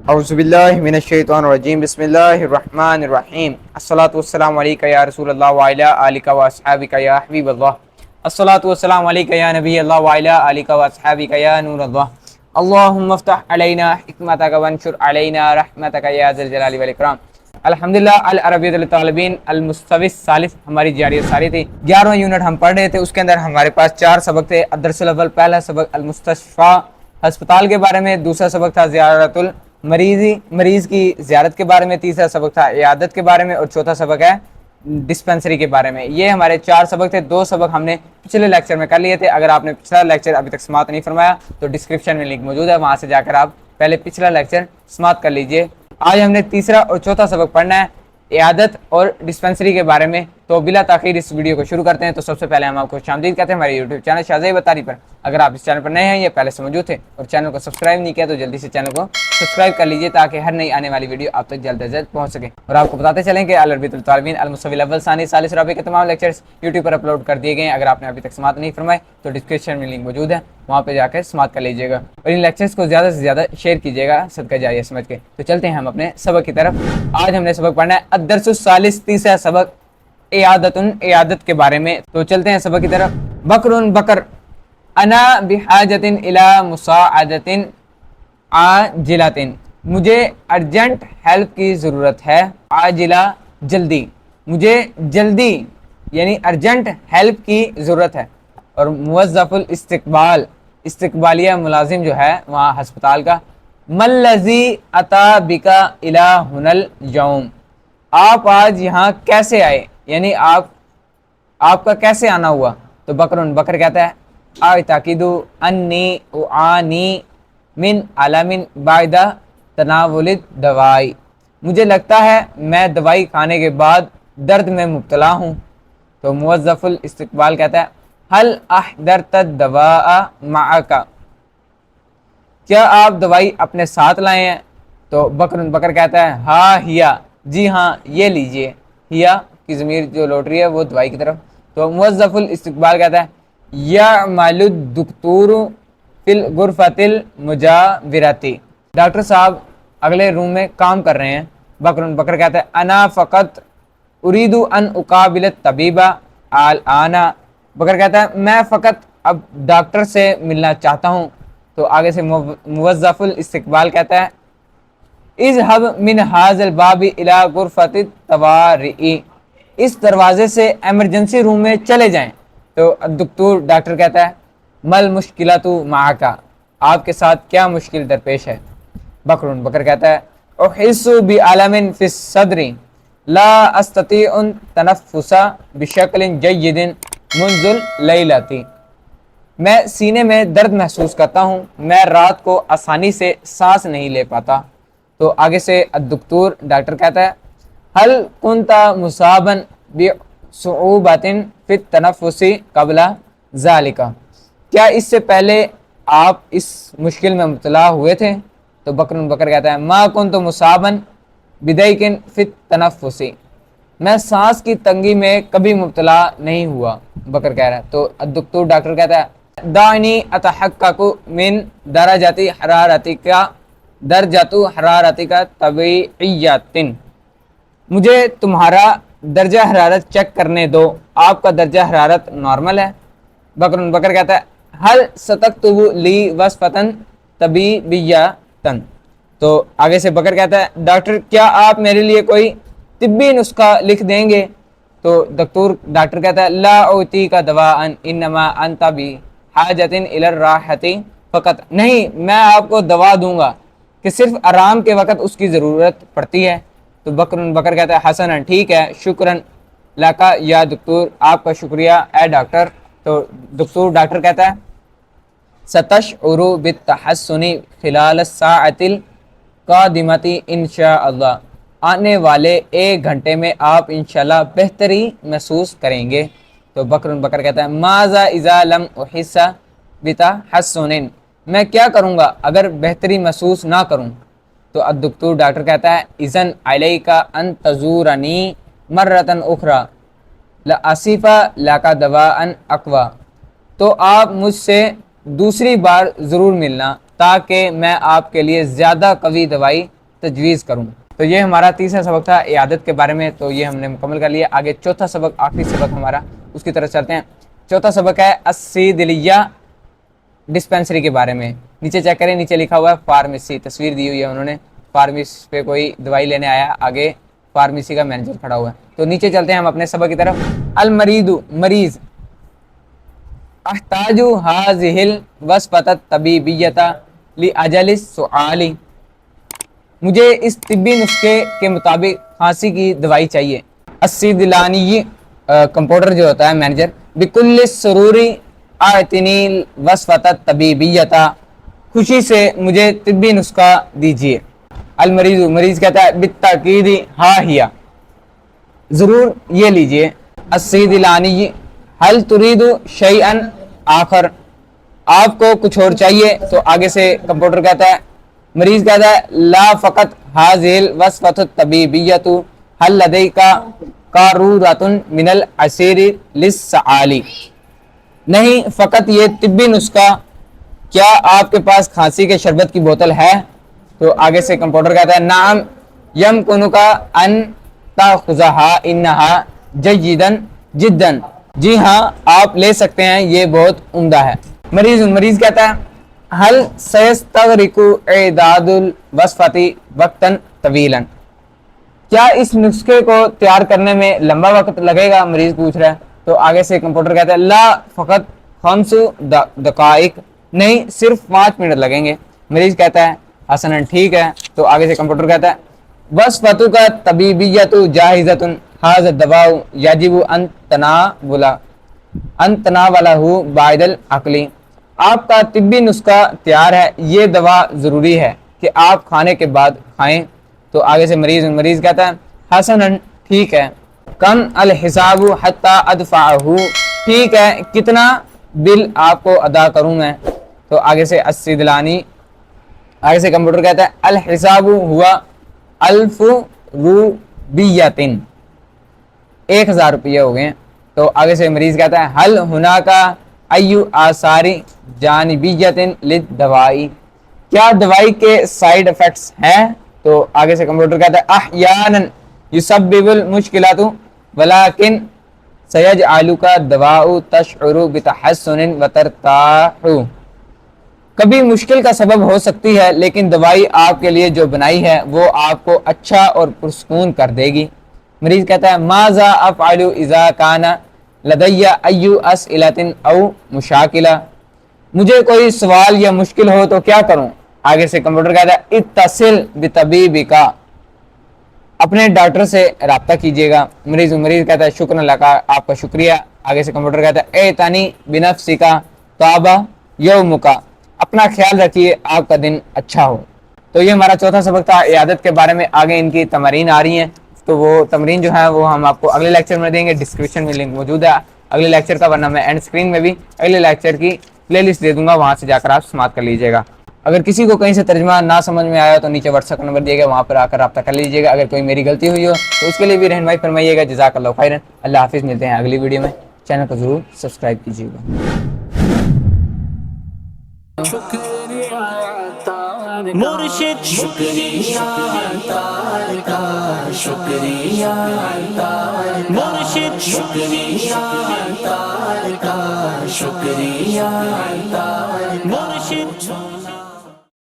اعوذ باللہ من الشیطان الرجیم بسم اللہ الرحمن الرحیم الصلاۃ والسلام علیکہ یا رسول اللہ وعلی آلہ واصحابہ یا حبیب اللہ الصلاۃ والسلام علیکہ یا نبی اللہ وعلی آلہ واصحابہ یا نور اللہ اللہم افتح علینا حکمتک وانشر علینا رحمتک یا ذا الجلال والاکرام۔ الحمدللہ العربیۃ للطالبین المستوی الثالث ہماری جاری ساری تھی 11واں یونٹ ہم پڑھ رہے تھے، اس کے اندر ہمارے پاس 4 سبق تھے۔ الدرس الاول پہلا سبق المستشفیٰ ہسپتال کے بارے میں، دوسرا سبق تھا زیارت مریض کی زیارت کے بارے میں، تیسرا سبق تھا عیادت کے بارے میں، اور چوتھا سبق ہے ڈسپنسری کے بارے میں۔ یہ ہمارے 4 سبق تھے۔ 2 سبق ہم نے پچھلے لیکچر میں کر لیے تھے۔ اگر آپ نے پچھلا لیکچر ابھی تک سماعت نہیں فرمایا تو ڈسکرپشن میں لنک موجود ہے، وہاں سے جا کر آپ پہلے پچھلا لیکچر سماعت کر لیجئے۔ آج ہم نے تیسرا اور چوتھا سبق پڑھنا ہے عیادت اور ڈسپنسری کے بارے میں۔ تو بلا تاخیر اس ویڈیو کو شروع کرتے ہیں۔ تو سب سے پہلے ہم آپ کو خوش آمدید کہتے ہیں ہمارے یوٹیوب چینل شاہ زیب اتاری پر۔ اگر آپ اس چینل پر نئے ہیں یا پہلے سے موجود تھے اور چینل کو سبسکرائب نہیں کیا تو جلدی سے چینل کو سبسکرائب کر لیجئے تاکہ ہر نئی آنے والی ویڈیو آپ تک جلد از جلد پہنچ سکے۔ اور آپ کو بتاتے چلیں کہ العربیۃ للطالبین المستوی الاول ثانی ثالث رابع کے تمام لیکچرز یوٹیوب پر اپلوڈ کر دیے گئے ہیں۔ اگر آپ نے ابھی تک سماعت نہیں فرمائی تو ڈسکرپشن میں لنک موجود ہے، وہاں پہ جا کر سماعت کر لیجیے گا اور ان لیکچرز کو زیادہ سے زیادہ شیئر کیجیے گا صدقہ جاریہ سمجھ کے۔ تو چلتے ہیں ہم اپنے سبق کی طرف۔ آج ہم نے سبق پڑھنا ہے الدرس الثالث، تیسرا سبق عیادت کے بارے میں۔ تو چلتے ہیں سبق کی طرف۔ بکر انا بحاجت الی مساعدۃ عاجلۃ، مجھے ارجنٹ ہیلپ کی ضرورت ہے، عاجلہ جلدی، مجھے جلدی یعنی ارجنٹ ہیلپ کی ضرورت ہے۔ اور موظف الاستقبال، استقبالیہ ملازم جو ہے وہاں ہسپتال کا، ملذی اتا بکا الی ہنا اليوم، آپ آج یہاں کیسے آئے، یعنی آپ کا کیسے آنا ہوا۔ تو بکر کہتا ہے اعتقد انی اعانی من علم بعد تناول الدواء، مجھے لگتا ہے میں دوائی کھانے کے بعد درد میں مبتلا ہوں۔ تو موظف الاستقبال کہتا ہے هل احضرت الدواء معک، کیا آپ دوائی اپنے ساتھ لائے ہیں۔ تو بکر کہتا ہے ہاں ہیا، جی ہاں یہ لیجئے، ہیا کی ضمیر جو لوٹ رہی ہے وہ دوائی کی طرف۔ تو موظف الاستقبال کہتا ہے یعمل الدکتور فی الغرفۃ المجاورۃ، ڈاکٹر صاحب اگلے روم میں کام کر رہے ہیں۔ بکر کہتا ہے انا فقط اريد ان اقابل الطبیب الان، بکر کہتا ہے میں فقط اب ڈاکٹر سے ملنا چاہتا ہوں۔ تو آگے سے موظف الاستقبال کہتا ہے اذهب من هذا الباب الى غرفۃ الطوارئ، اس دروازے سے ایمرجنسی روم میں چلے جائیں۔ تو ڈاکٹر کہتا ہے مل مشکلۃ معک، آپ کے ساتھ کیا مشکل درپیش ہے۔ بکر کہتا ہے احس بعلم فی الصدر لا استطيع التنفس بشکل جید منذ اللیلۃ، میں سینے میں درد محسوس کرتا ہوں، میں رات کو آسانی سے سانس نہیں لے پاتا۔ تو آگے سے ڈاکٹر کہتا ہے هل كنت مصابا بصعوبۃ فی التنفس قبل ذلك، کیا اس سے پہلے آپ اس مشکل میں مبتلا ہوئے تھے۔ تو بکر کہتا ہے ما كنت مصابا بضیق فی التنفس، میں سانس کی تنگی میں کبھی مبتلا نہیں ہوا، بکر کہہ رہا ہے۔ تو ڈاکٹر کہتا ہے دعنی اتحقق من درجۃ حرارتک طبیعیۃ، مجھے تمہارا درجہ حرارت چیک کرنے دو، آپ کا درجہ حرارت نارمل ہے۔ بکر کہتا ہے حل ستکتب لی وصفۃ طبیعیۃ، تو آگے سے بکر کہتا ہے ڈاکٹر کیا آپ میرے لیے کوئی طبی نسخہ لکھ دیں گے۔ تو ڈاکٹر کہتا ہے لا اعطیک دواء انما انت بحاجۃ الی الراحۃ فقط، نہیں میں آپ کو دوا دوں گا کہ صرف آرام کے وقت اس کی ضرورت پڑتی ہے۔ تو بکر کہتا ہے حسنا ٹھیک ہے، شکرا لکا یا دکتور، آپ کا شکریہ اے ڈاکٹر۔ تو ڈاکٹر کہتا ہے ستشعر بالتحسن خلال الساعۃ القادمۃ انشاء اللہ، آنے والے 1 گھنٹے میں آپ انشاءاللہ بہتری محسوس کریں گے۔ تو بکر کہتا ہے ماذا اذا لم احس بتحسن، میں کیا کروں گا اگر بہتری محسوس نہ کروں۔ تو ڈاکٹر کہتا ہے اذن علیک ان تزورنی مرۃ اخری لاصف لک دواء اقوی، تو آپ مجھ سے دوسری بار ضرور ملنا تاکہ میں آپ کے لیے زیادہ قوی دوائی تجویز کروں۔ تو یہ ہمارا تیسرا سبق تھا عیادت کے بارے میں، تو یہ ہم نے مکمل کر لیا۔ آگے چوتھا سبق، آخری سبق ہمارا، اس کی طرف چلتے ہیں۔ چوتھا سبق ہے الصیدلیہ، ڈسپینسری کے بارے میں۔ نیچے چیک کریں، نیچے لکھا ہوا ہے فارمیسی، تصویر دی ہوئی ہے انہوں نے، فارمیسی پہ کوئی دوائی لینے آیا، آگے فارمیسی کا مینیجر کھڑا ہوا ہے۔ تو نیچے چلتے ہیں ہم اپنے سبق کی طرف۔ المرید، مریض، احتاج هذه الوصفۃ الطبیبیۃ لاجل السؤال، مجھے اس طبی نسخے کے مطابق کھانسی کی دوائی چاہیے۔ الصیدلانی، کمپاؤنڈر جو ہوتا ہے مینیجر، بکل سرور اعطنی الوصفۃ الطبیبیۃ، خوشی سے مجھے طبی نسخہ دیجیے۔ المریض، مریض کہتا ہے بالتاکید ہاں ہیا، ضرور یہ لیجیے۔ الصیدلانی، حل ترید شیئا آخر، آپ کو کچھ اور چاہیے؟ تو آگے سے کمپاؤنڈر کہتا ہے، مریض کہتا ہے لا فقط هذه الوصفۃ الطبیبیۃ هل لدیک قارورۃ من العصیر للسعال، نہیں فقط یہ طبی نسخہ، کیا آپ کے پاس کھانسی کے شربت کی بوتل ہے؟ تو آگے سے کمپاؤنڈر کہتا ہے نعم یمکنک ان تاخذها انها جیدا جدا، جی ہاں آپ لے سکتے ہیں، یہ بہت عمدہ ہے۔ مریض کہتا ہے حل سیستغرق اعداد الوصفۃ وقتا طویلا، کیا اس نسخے کو تیار کرنے میں لمبا وقت لگے گا؟ مریض پوچھ رہا ہے۔ تو آگے سے کمپاؤنڈر کہتا ہے لا فقط 5 دقائق، نہیں صرف 5 منٹ لگیں گے۔ مریض کہتا ہے حسناً، ٹھیک ہے۔ تو آگے سے کمپاؤنڈر کہتا ہے وصفتک طبیبیۃ جاہزۃ، ھذا الدواء یجب ان تناولہ بعد الاکل، آپ کا طبی نسخہ تیار ہے، یہ دوا ضروری ہے کہ آپ کھانے کے بعد کھائیں۔ تو آگے سے مریض کہتا ہے حسناً، ٹھیک ہے۔ کم الحساب حتی ادفعہ، ٹھیک ہے، کتنا بل آپ کو ادا کروں میں؟ تو آگے سے الصیدلانی، آگے سے کمپیوٹر کہتا ہے الحساب ہوا 1000 روپیۃ، 1000 روپیہ ہو گئے۔ تو آگے سے مریض کہتا ہے حل ہناک ای آثار جانبیۃ للدوائی، کیا دوائی کے سائیڈ افیکٹس ہیں؟ تو آگے سے کمپیوٹر کہتا ہے احیانا یسبب المشکلات ولکن سیجعلک الدواء تشعر بتحسن وترتاح، کبھی مشکل کا سبب ہو سکتی ہے لیکن دوائی آپ کے لیے جو بنائی ہے وہ آپ کو اچھا اور پرسکون کر دے گی۔ مریض کہتا ہے ماذا افعل اذا کان لدی ای اسئلۃ او مشاکلہ، مجھے کوئی سوال یا مشکل ہو تو کیا کروں؟ آگے سے کمپیوٹر کہتا ہے اتصل بطبیبک، اپنے ڈاکٹر سے رابطہ کیجیے گا۔ مریض کہتا ہے شکر اللہ کا، آپ کا شکریہ۔ آگے سے کمپیوٹر کہتا ہے اعتنی بنفسک طاب یومک، اپنا خیال رکھیے، آپ کا دن اچھا ہو۔ تو یہ ہمارا چوتھا سبق تھا عیادت کے بارے میں۔ آگے ان کی تمارین آ رہی ہیں، تو وہ تمرین جو ہے وہ ہم آپ کو اگلے لیکچر میں دیں گے، ڈسکرپشن میں لنک موجود ہے اگلے لیکچر کا، ورنہ میں اینڈ اسکرین میں بھی اگلے لیکچر کی پلے لسٹ دے دوں گا، وہاں سے جا کر آپ سماعت کر لیجیے گا۔ اگر کسی کو کہیں سے ترجمہ نہ سمجھ میں آیا تو نیچے واٹس ایپ نمبر دیے گا، وہاں پر آ کر رابطہ کر لیجیے گا۔ اگر کوئی میری غلطی ہوئی ہو تو اس کے لیے بھی رہنمائی فرمائیے گا۔ جزاک اللہ خیرا، اللہ حافظ، ملتے ہیں اگلی ویڈیو میں، چینل کو ضرور سبسکرائب کیجیے گا۔ مرشد شکریہ تار کا، شکریہ مرشد شکریہ تار کا، شکریہ مرشد